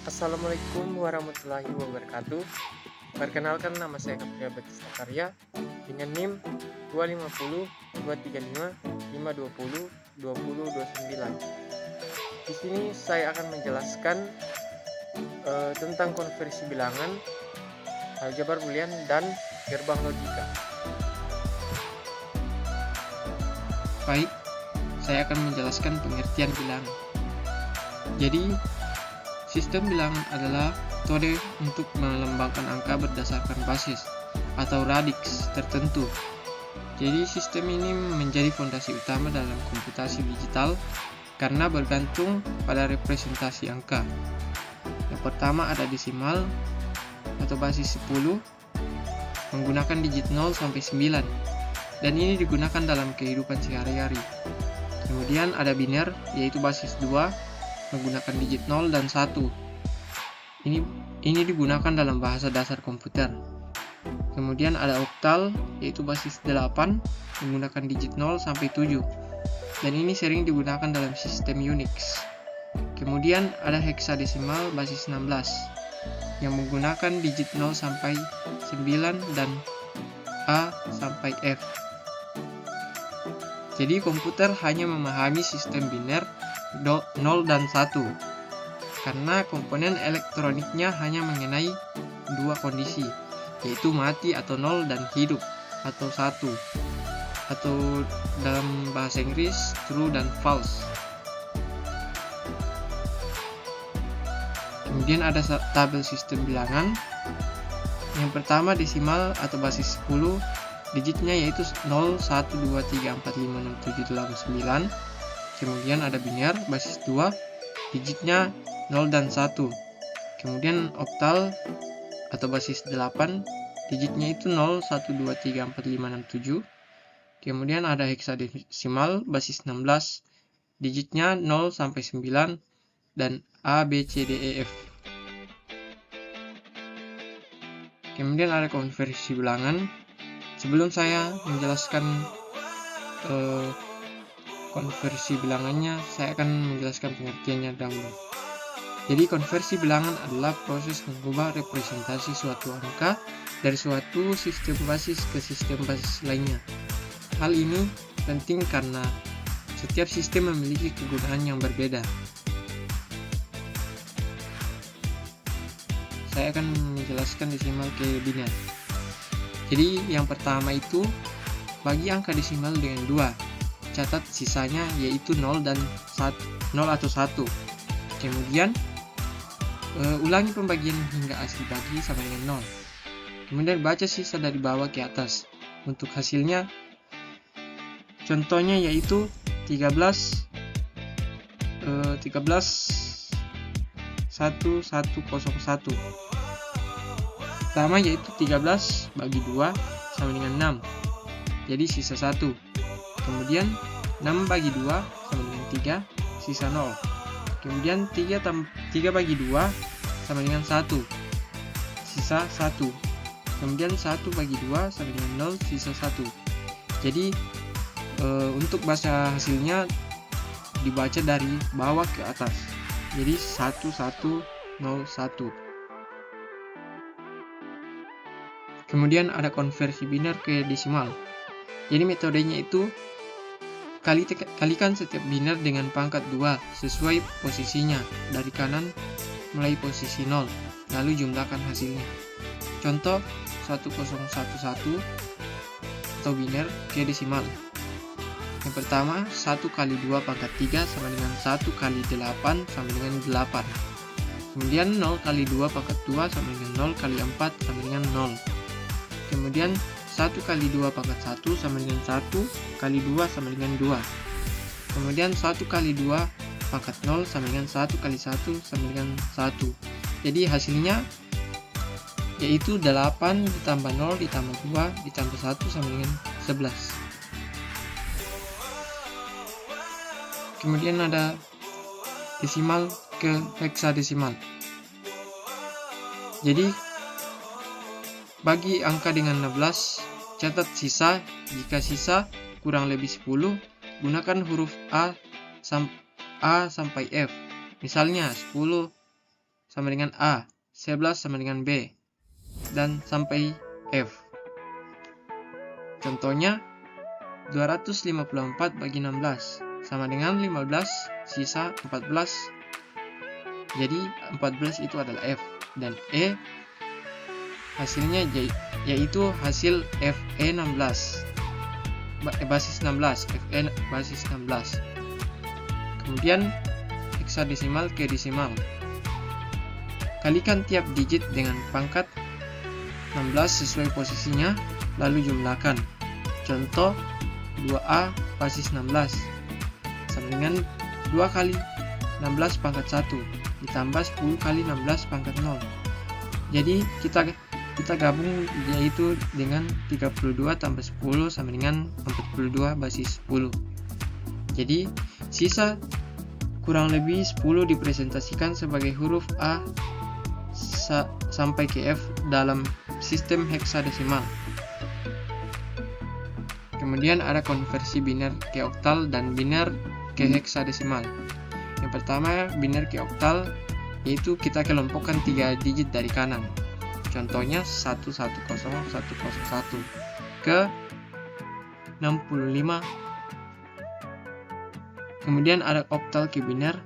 Assalamualaikum warahmatullahi wabarakatuh. Perkenalkan, nama saya Kapria Batista Karya dengan NIM 250 235 520 2029. Di sini saya akan menjelaskan tentang konversi bilangan, aljabar boolean, dan gerbang logika. Baik, saya akan menjelaskan pengertian bilangan. Jadi, sistem bilangan adalah metode untuk melembangkan angka berdasarkan basis atau radix tertentu. Jadi, sistem ini menjadi fondasi utama dalam komputasi digital karena bergantung pada representasi angka. Yang pertama ada desimal atau basis 10 menggunakan digit 0 sampai 9, dan ini digunakan dalam kehidupan sehari-hari. Kemudian ada biner, yaitu basis 2 menggunakan digit 0 dan 1. Ini digunakan dalam bahasa dasar komputer. Kemudian ada oktal, yaitu basis 8 menggunakan digit 0 sampai 7. Dan ini sering digunakan dalam sistem Unix. Kemudian ada heksadesimal basis 16 yang menggunakan digit 0 sampai 9 dan A sampai F. Jadi komputer hanya memahami sistem biner 0 dan 1 karena komponen elektroniknya hanya mengenai dua kondisi, yaitu mati atau 0 dan hidup atau 1, atau dalam bahasa Inggris true dan false. Kemudian ada tabel sistem bilangan. Yang pertama desimal atau basis 10, digitnya yaitu 0, 1, 2, 3, 4, 5, 6, 7, 8, 9. Kemudian ada biner basis 2, digitnya 0 dan 1. Kemudian oktal atau basis 8, digitnya itu 0, 1, 2, 3, 4, 5, 6, 7. Kemudian ada heksadesimal basis 16, digitnya 0 sampai 9 dan A, B, C, D, E, F. Kemudian ada konversi bilangan. Sebelum saya menjelaskan konversi bilangannya, saya akan menjelaskan pengertiannya dahulu. Jadi konversi bilangan adalah proses mengubah representasi suatu angka dari suatu sistem basis ke sistem basis lainnya. Hal ini penting karena setiap sistem memiliki kegunaan yang berbeda. Saya akan menjelaskan desimal ke biner. Jadi yang pertama itu bagi angka desimal dengan 2, catat sisanya yaitu 0 dan 1, 0 atau 1. Kemudian ulangi pembagian hingga asli bagi sama dengan 0. Kemudian baca sisa dari bawah ke atas. Untuk hasilnya, contohnya yaitu 11,1,1,0,1. Pertama yaitu 13 bagi 2 sama dengan 6, jadi sisa 1. Kemudian 6 bagi 2 sama dengan 3, sisa 0. Kemudian 3 bagi 2 sama dengan 1, sisa 1. Kemudian 1 bagi 2 sama dengan 0, sisa 1. Jadi untuk baca hasilnya dibaca dari bawah ke atas, jadi 1101. Kemudian ada konversi biner ke desimal. Jadi metodenya itu kalikan setiap biner dengan pangkat 2 sesuai posisinya dari kanan mulai posisi 0, lalu jumlahkan hasilnya. Contoh 1011 atau biner ke desimal. Yang pertama 1 kali 2 pangkat 3 sama dengan 1 kali 8 sama dengan 8. Kemudian 0 kali 2 pangkat 2 sama dengan 0 kali 4 sama dengan 0. Kemudian 1 kali 2 pangkat 1 sama dengan 1 kali 2 sama dengan 2. Kemudian 1 kali 2 pangkat 0 sama dengan 1 kali 1 sama dengan 1. Jadi hasilnya yaitu 8 ditambah 0 ditambah 2 ditambah 1 sama dengan 11. Kemudian ada desimal ke heksadesimal. Jadi bagi angka dengan 16, catat sisa. Jika sisa kurang lebih 10, gunakan huruf A sampai F. Misalnya 10 sama dengan A, 11 sama dengan B, dan sampai F. Contohnya, 254 bagi 16 sama dengan 15, sisa 14. Jadi 14 itu adalah F, dan E hasilnya yaitu hasil FE 16, basis 16, FE basis 16. Kemudian heksadesimal ke desimal. Kalikan tiap digit dengan pangkat 16 sesuai posisinya, lalu jumlahkan. Contoh, 2A basis 16 sama dengan 2 kali 16 pangkat 1 ditambah 10 kali 16 pangkat 0. Jadi kita gabung, yaitu dengan 32 tambah 10 sama dengan 42 basis 10. Jadi sisa kurang lebih 10 dipresentasikan sebagai huruf A sampai ke F dalam sistem heksadesimal. Kemudian ada konversi biner ke oktal dan biner ke heksadesimal. Yang pertama, biner ke oktal, yaitu kita kelompokkan 3 digit dari kanan. Contohnya 110101 ke 65. Kemudian ada oktal ke biner.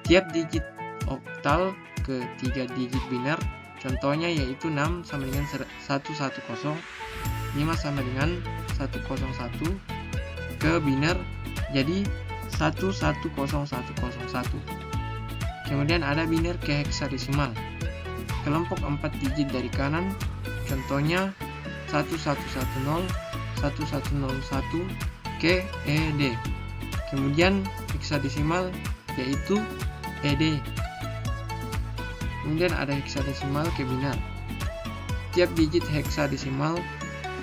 Tiap digit oktal ke 3 digit biner. Contohnya yaitu 6 sama dengan 110, 5 sama dengan 101 ke biner, jadi 110101. Kemudian ada biner ke heksadesimal. Kelompok 4 digit dari kanan. Contohnya 1110, 1101 ke ED. Kemudian heksadesimal yaitu ED. Kemudian ada heksadesimal ke biner. Tiap digit heksadesimal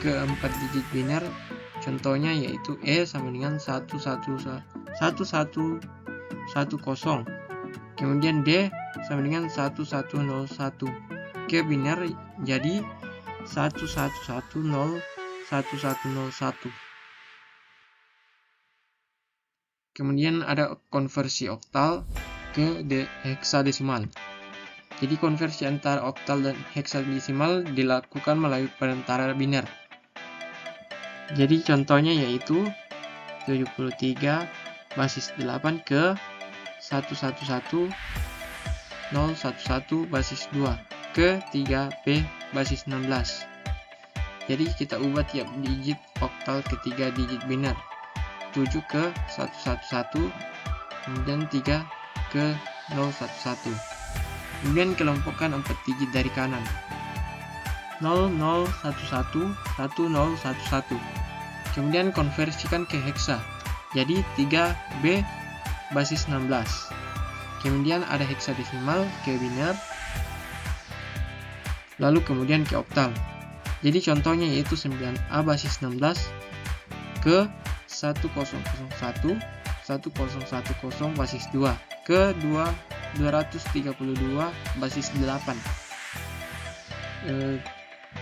ke 4 digit biner. Contohnya yaitu E sama dengan 1110. Kemudian D sama dengan 1101 ke biner, jadi 11101101. Kemudian ada konversi oktal ke heksadesimal. Jadi konversi antara oktal dan heksadesimal dilakukan melalui perantara biner. Jadi contohnya yaitu 73 basis 8 ke 111011 basis 2 ke 3B basis 16. Jadi kita ubah tiap digit oktal ke 3 digit biner. 7 ke 111, kemudian 3 ke 011. Kemudian kelompokkan 4 digit dari kanan. 0011 1011. Kemudian konversikan ke heksa. Jadi 3B basis 16. Kemudian ada heksadesimal ke biner. Lalu kemudian ke oktal. Jadi contohnya yaitu 9A basis 16 ke 1001 1010 basis 2 ke 232 basis 8.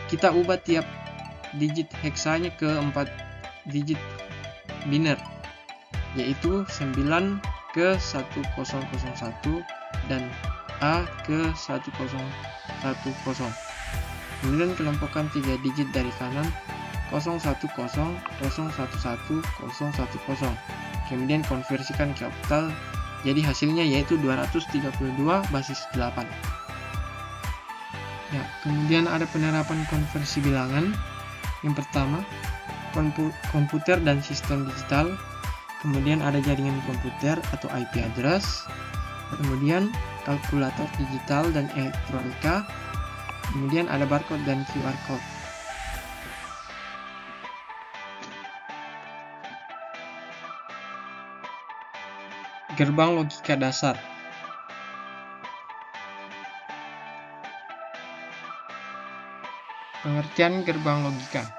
Kita ubah tiap digit heksanya ke 4 digit biner, yaitu 9 ke 1001 dan A ke 1010. Kemudian kelompokkan 3 digit dari kanan, 010 011 010. Kemudian konversikan ke oktal. Jadi hasilnya yaitu 232 basis 8. Ya, kemudian ada penerapan konversi bilangan. Yang pertama, komputer dan sistem digital. Kemudian ada jaringan komputer atau IP address. Kemudian kalkulator digital dan elektronika. Kemudian ada barcode dan QR code. Gerbang logika dasar. Pengertian gerbang logika.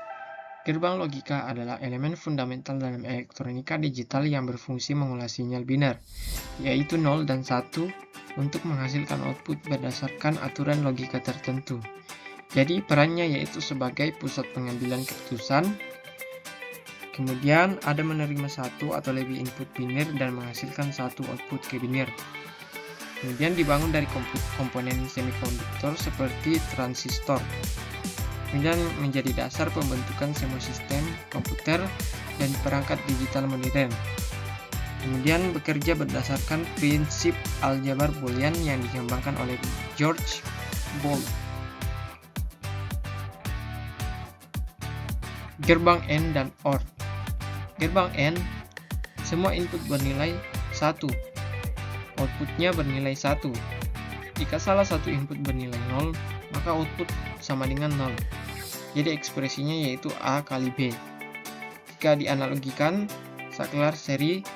Gerbang logika adalah elemen fundamental dalam elektronika digital yang berfungsi mengolah sinyal biner, yaitu 0 dan 1, untuk menghasilkan output berdasarkan aturan logika tertentu. Jadi perannya yaitu sebagai pusat pengambilan keputusan. Kemudian ada menerima satu atau lebih input biner dan menghasilkan satu output ke biner. Kemudian dibangun dari komponen semikonduktor seperti transistor. Kemudian menjadi dasar pembentukan semua sistem komputer dan perangkat digital modern. Kemudian bekerja berdasarkan prinsip aljabar Boolean yang dikembangkan oleh George Boole. Gerbang AND dan OR. Gerbang AND, semua input bernilai 1. Outputnya bernilai 1. Jika salah satu input bernilai 0, maka output sama dengan 0. Jadi ekspresinya yaitu A kali B. Jika dianalogikan, saklar seri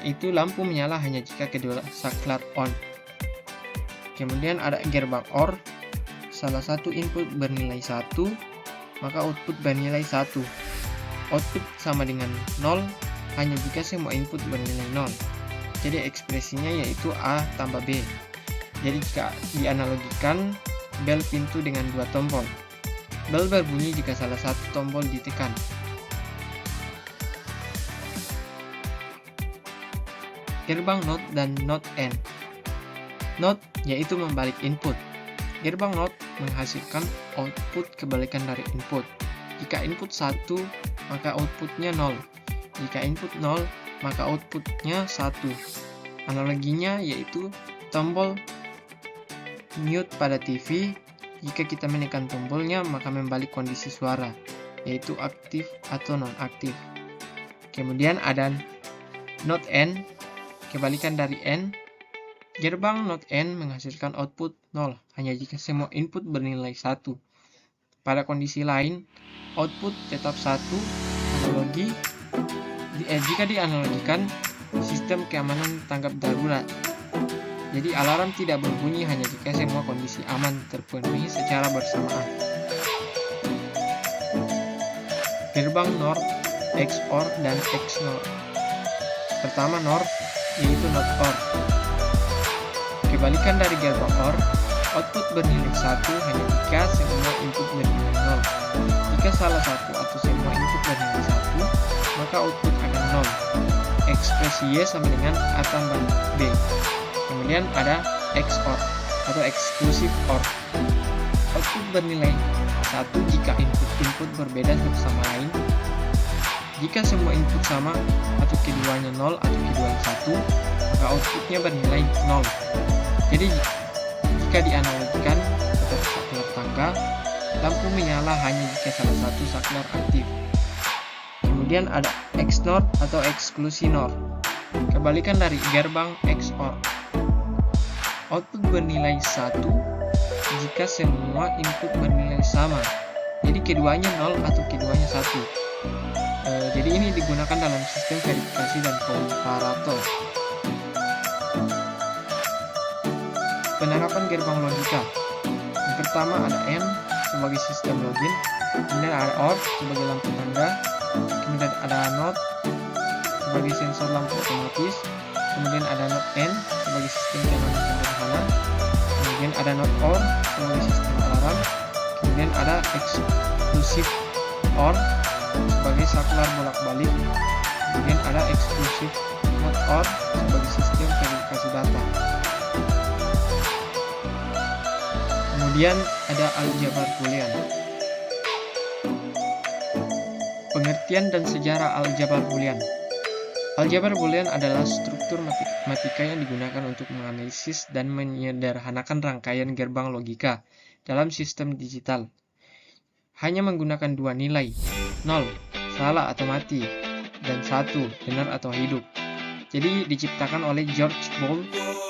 yaitu lampu menyala hanya jika kedua saklar on. Kemudian ada gerbang OR, salah satu input bernilai 1, maka output bernilai 1. Output sama dengan 0 hanya jika semua input bernilai 0. Jadi ekspresinya yaitu A tambah B. Jadi jika dianalogikan, bel pintu dengan dua tombol. Bel berbunyi jika salah satu tombol ditekan. Gerbang NOT dan NOT AND. NOT yaitu membalik input. Gerbang NOT menghasilkan output kebalikan dari input. Jika input 1, maka outputnya 0. Jika input 0, maka outputnya 1. Analoginya yaitu tombol mute pada TV. Jika kita menekan tombolnya, maka membalik kondisi suara, yaitu aktif atau non-aktif. Kemudian ada NOT AND, kebalikan dari AND. Gerbang NOT AND menghasilkan output 0 hanya jika semua input bernilai 1. Pada kondisi lain, output tetap 1. Jika dianalogikan, sistem keamanan tanggap darurat. Jadi alarm tidak berbunyi hanya jika semua kondisi aman terpenuhi secara bersamaan. Gerbang NOR, XOR, dan XNOR. Pertama NOR, yaitu NOT OR. Kebalikan dari gerbang OR, output bernilai 1 hanya jika semua input bernilai 0. Jika salah satu atau semua input bernilai 1, maka output akan 0. Ekspresi Y sama dengan A tambah B. Kemudian ada XOR atau Exclusive OR. Output bernilai 1 jika input-input berbeda satu sama lain. Jika semua input sama atau keduanya 0 atau keduanya 1, maka outputnya bernilai 0. Jadi jika dianalogikan seperti saklar tangga, lampu menyala hanya jika salah satu saklar aktif. Kemudian ada XNOR atau Exclusive NOR, kebalikan dari gerbang XOR. Output bernilai 1 jika semua input bernilai sama. Jadi keduanya 0 atau keduanya 1. Jadi ini digunakan dalam sistem verifikasi dan komparator. Penerapan gerbang logika. Yang pertama ada M sebagai sistem login, kemudian ada OR sebagai lampu tanda, kemudian ada NOT sebagai sensor lampu otomatis, kemudian ada NOT AND sebagai sistem keamanan sederhana, kemudian ada NOT OR sebagai sistem alarm, kemudian ada Exclusive OR sebagai saklar bolak-balik, kemudian ada Exclusive NOT OR sebagai sistem verifikasi data. Kemudian ada aljabar Boolean. Pengertian dan sejarah aljabar Boolean. Aljabar Boolean adalah struktur matematika yang digunakan untuk menganalisis dan menyederhanakan rangkaian gerbang logika dalam sistem digital. Hanya menggunakan dua nilai, 0, salah atau mati, dan 1, benar atau hidup. Jadi diciptakan oleh George Boole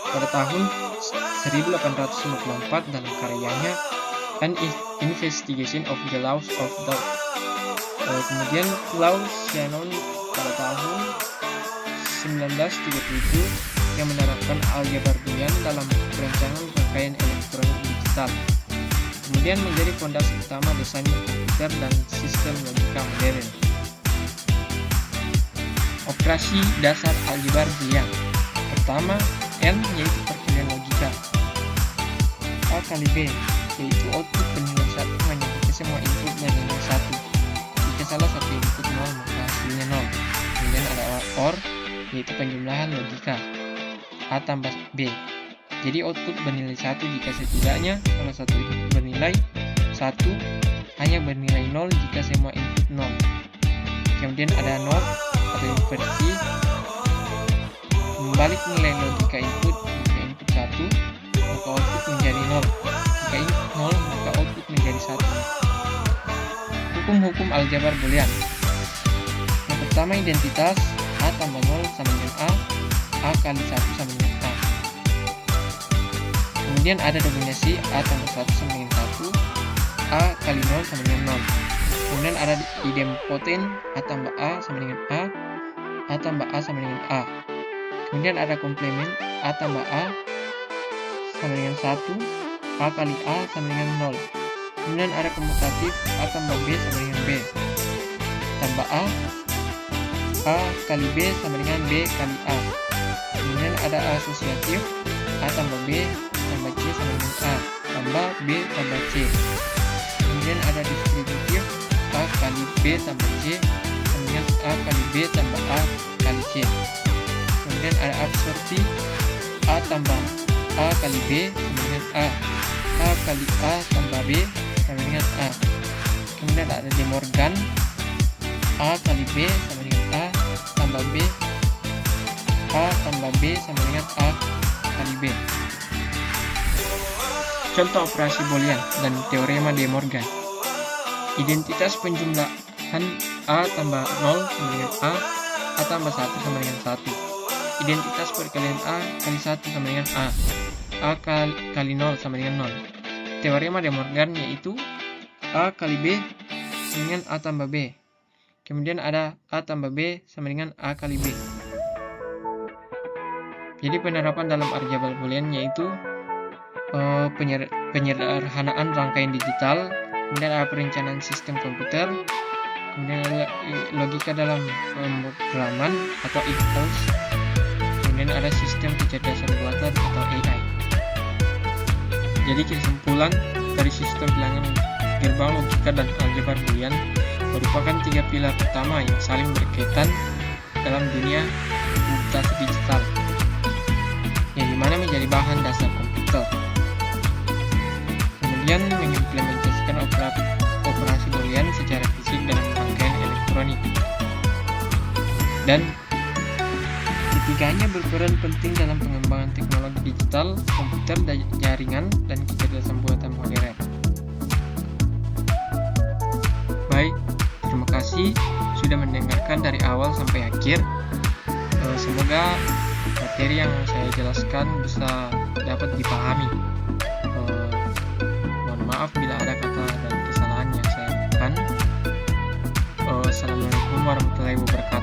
pada tahun 1854 dalam karyanya An Investigation of the Laws of Doubt. Kemudian Claude Shannon pada tahun 1937 yang menerapkan aljabar Boolean dalam perancangan rangkaian elektronik digital. Kemudian menjadi fondasi utama desain komputer dan sistem logika modern. Operasi dasar aljabar Boolean. Pertama, N yaitu perkiraan logika. A kali B yaitu output bernilai 1 hanya jika semua input bernilai 1. Jika salah satu input 0 maka hasilnya 0. Kemudian ada OR yaitu penjumlahan logika. A tambah B. Jadi output bernilai 1 jika setidaknya salah satu input bernilai 1, hanya bernilai 0 jika semua input 0. Kemudian ada NOR atau inversi, membalik nilai logika input jika input 1, maka output menjadi 0. Jika input 0, maka output menjadi 1. Hukum-hukum aljabar boolean. Yang pertama, identitas A tambah 0 sama dengan A kali 1 sama dengan A. Kemudian ada dominasi A tambah 1 sama dengan 1, A kali 0 sama dengan 0. Kemudian ada idempoten A tambah A sama dengan A tambah A sama dengan A. Kemudian ada komplement A tambah A sama dengan 1, A kali A sama dengan 0. Kemudian ada komutatif A tambah B sama dengan B tambah A kali B sama dengan B kali A. Kemudian ada asosiatif A tambah B tambah C sama dengan A tambah B tambah C. Kemudian ada distributif A kali B tambah C sama dengan A kali B tambah A kali C. Kemudian ada absorpsi A tambah A kali B sama dengan A kali A tambah B sama dengan A. Kemudian ada De Morgan A kali B sama dengan A tambah B, A tambah B sama dengan A kali B. Contoh operasi Boolean dan teorema De Morgan. Identitas penjumlahan A tambah 0 sama dengan A tambah 1 sama dengan 1. Identitas perkalian A kali 1 sama dengan A kali 0 sama dengan 0. Teorema De Morgan yaitu A kali B sama dengan A tambah B. Kemudian ada A tambah B sama dengan A kali B. Jadi penerapan dalam aljabar boolean yaitu penyederhanaan rangkaian digital, kemudian ada perencanaan sistem komputer, kemudian ada logika dalam pemrograman atau if else, kemudian ada sistem kecerdasan buatan atau AI. Jadi kesimpulan dari sistem bilangan gerbang logika dan aljabar boolean merupakan 3 pilar utama yang saling berkaitan dalam dunia komputasi digital, yang dimana menjadi bahan dasar komputer. Kemudian mengimplementasikan operasi boolean secara fisik dalam rangkaian elektronik. Dan ketiganya berperan penting dalam pengembangan teknologi digital, komputer jaringan, dan kecerdasan buatan modern. Baik, terima kasih sudah mendengarkan dari awal sampai akhir. Semoga materi yang saya jelaskan bisa dapat dipahami. Mohon maaf bila ada kata dan kesalahan yang saya lakukan. Assalamualaikum warahmatullahi wabarakatuh.